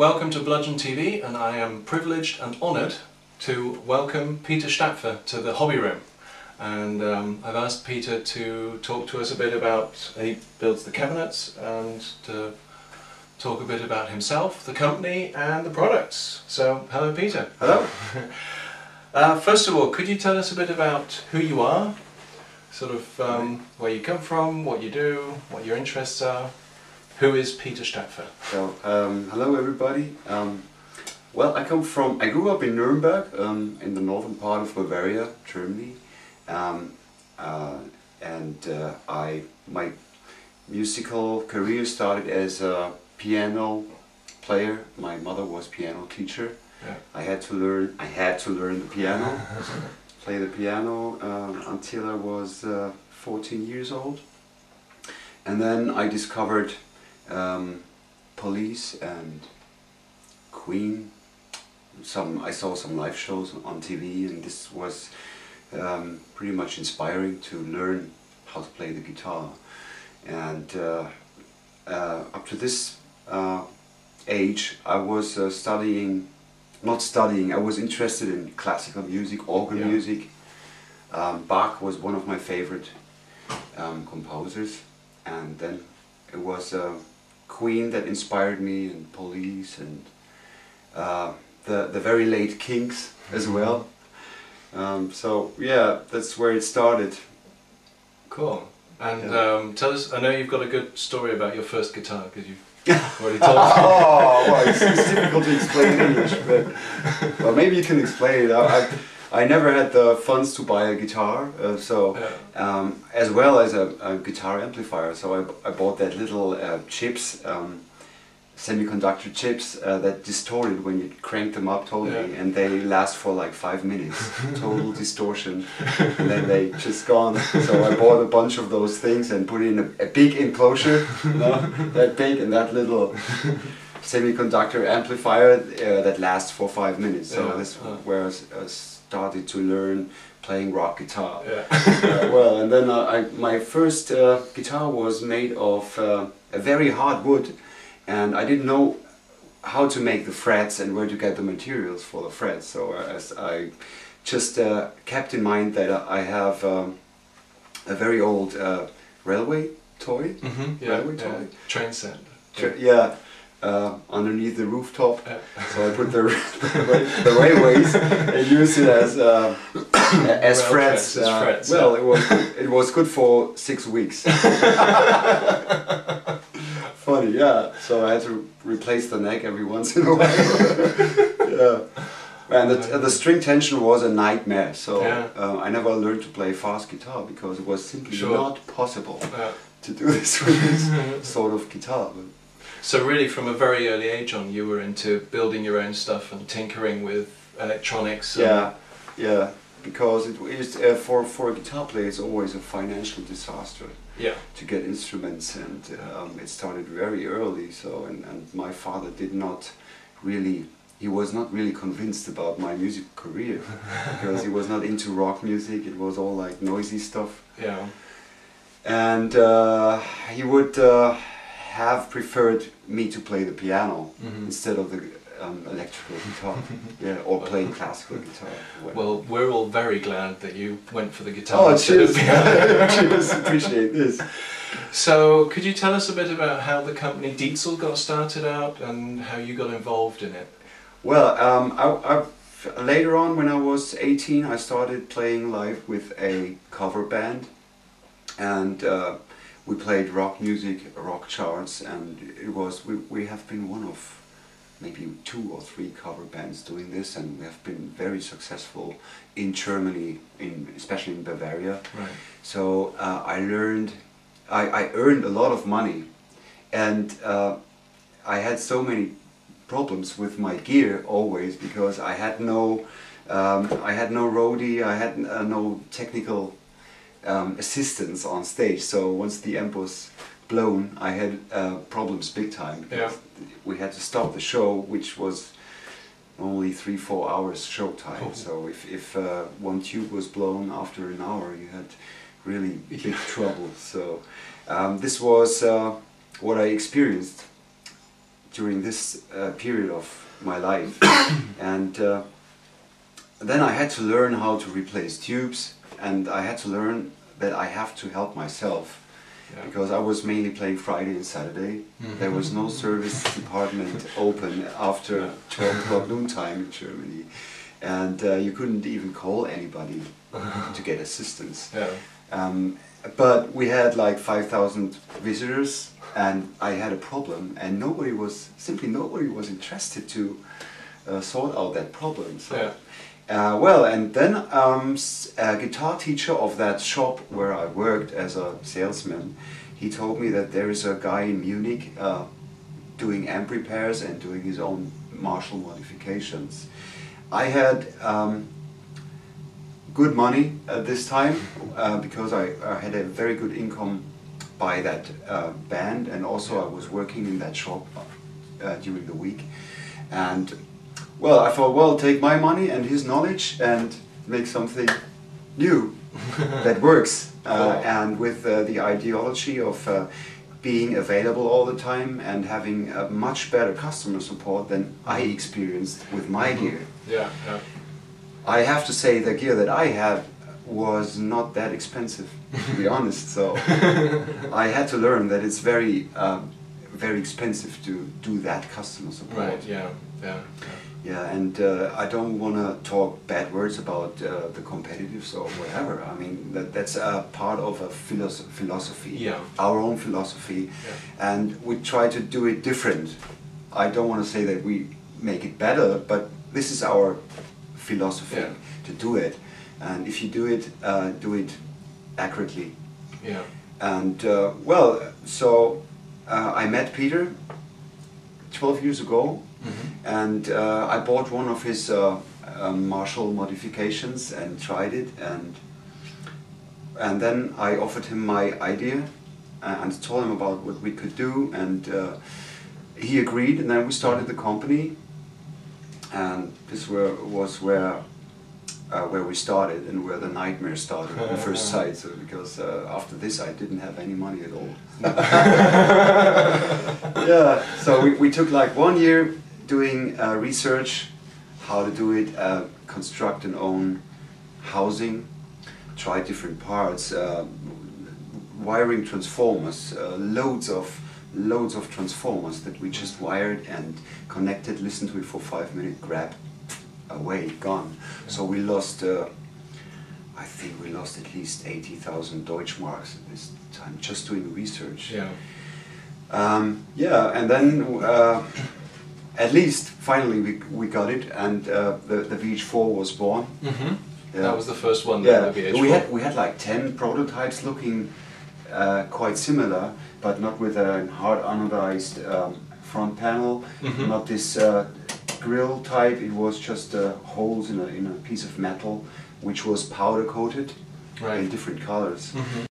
welcome to Bludgeon TV, and I am privileged and honoured to welcome Peter Stapfer to the Hobby Room. And I've asked Peter to talk to us a bit about, he builds the cabinets, and to talk a bit about himself, the company and the products. So, hello Peter. Hello. First of all, could you tell us a bit about who you are, sort of where you come from, what you do, what your interests are? Who is Peter Stapfer? So, hello everybody. Well, I grew up in Nuremberg, in the northern part of Bavaria, Germany. My musical career started as a piano player. My mother was piano teacher. Yeah. I had to learn the piano, play the piano until I was 14 years old. And then I discovered Police and Queen. I saw some live shows on TV, and this was pretty much inspiring to learn how to play the guitar. And up to this age, I was I was interested in classical music, organ music. Bach was one of my favorite composers, and then it was Queen that inspired me, and Police, and the very late Kinks as well. So yeah, that's where it started. Cool. And tell us, I know you've got a good story about your first guitar, because you've already told me. Oh, well, it's difficult to explain in English, but well, maybe you can explain it. I never had the funds to buy a guitar, as well as a guitar amplifier. So I bought that little chips, semiconductor chips that distorted when you crank them up totally, and they last for like 5 minutes, total distortion, and then they just gone. So I bought a bunch of those things and put in a big enclosure, you know, that big, and that little semiconductor amplifier that lasts for 5 minutes. So that's where I started to learn playing rock guitar. Well, and then my first guitar was made of a very hard wood, and I didn't know how to make the frets and where to get the materials for the frets. So I just kept in mind that I have a very old railway toy. Train set. Underneath the rooftop. So I put the railways and used it as frets. Well, it was good for 6 weeks. Funny, yeah. So I had to replace the neck every once in a while. And the string tension was a nightmare. So I never learned to play fast guitar because it was simply not possible to do this with this sort of guitar. So really, from a very early age on, you were into building your own stuff and tinkering with electronics. Yeah, because it is for a guitar player, it's always a financial disaster. To get instruments, and it started very early. So and my father was not really convinced about my music career because he was not into rock music. It was all like noisy stuff. And he would have preferred me to play the piano instead of the electrical guitar, or playing classical guitar. Well, we're all very glad that you went for the guitar. Oh, cheers! Cheers! Appreciate this. So, could you tell us a bit about how the company Diezel got started out and how you got involved in it? Well, later on, when I was 18, I started playing live with a cover band, and we played rock music, rock charts, and it was we have been one of maybe 2 or 3 cover bands doing this, and we have been very successful in Germany, especially in Bavaria. So I earned a lot of money, and I had so many problems with my gear always because I had no roadie, I had no technical assistance on stage. So once the amp was blown, I had problems big time, because we had to stop the show, which was only 3-4 hours show time. So if one tube was blown after an hour, you had really big trouble. So this was what I experienced during this period of my life. And then I had to learn how to replace tubes, and I had to learn that I have to help myself. Yeah. Because I was mainly playing Friday and Saturday. There was no service department open after 12 o'clock noontime in Germany. And you couldn't even call anybody to get assistance. Yeah. But we had like 5,000 visitors, and I had a problem, and nobody was interested to sort out that problem. So. Yeah. Well, and then a guitar teacher of that shop where I worked as a salesman, he told me that there is a guy in Munich doing amp repairs and doing his own Marshall modifications. I had good money at this time because I had a very good income by that band, and also I was working in that shop during the week. And well, I thought, well, take my money and his knowledge and make something new that works. And with the ideology of being available all the time and having a much better customer support than I experienced with my gear. Yeah, yeah. I have to say the gear that I had was not that expensive, to be honest. So I had to learn that it's very, very expensive to do that customer support. Right. Yeah. Yeah. Yeah. Yeah, and I don't want to talk bad words about the competitives or whatever. I mean, that's a part of a philosophy, yeah. Our own philosophy, yeah. And we try to do it different. I don't want to say that we make it better, but this is our philosophy, yeah. To do it. And if you do it accurately. Yeah. And well, so I met Peter 12 years ago. And I bought one of his Marshall modifications and tried it, and then I offered him my idea and told him about what we could do, and he agreed, and then we started the company, and this was where we started and where the nightmare started on first sight. So because after this I didn't have any money at all. Yeah, so we took like 1 year doing research, how to do it, construct an own housing, try different parts, wiring transformers, loads of transformers that we just wired and connected, listened to it for 5 minutes, grab, away, gone. Yeah. So we lost, I think we lost at least 80,000 Deutschmarks at this time, just doing research. Yeah. Yeah, and then at least finally we got it, and the VH4 was born. Mm-hmm. Yeah. That was the first one. Yeah, the VH4. We had like 10 prototypes looking quite similar, but not with a hard anodized front panel, mm-hmm. Not this grill type. It was just holes in a piece of metal, which was powder coated, right. In different colors. Mm-hmm.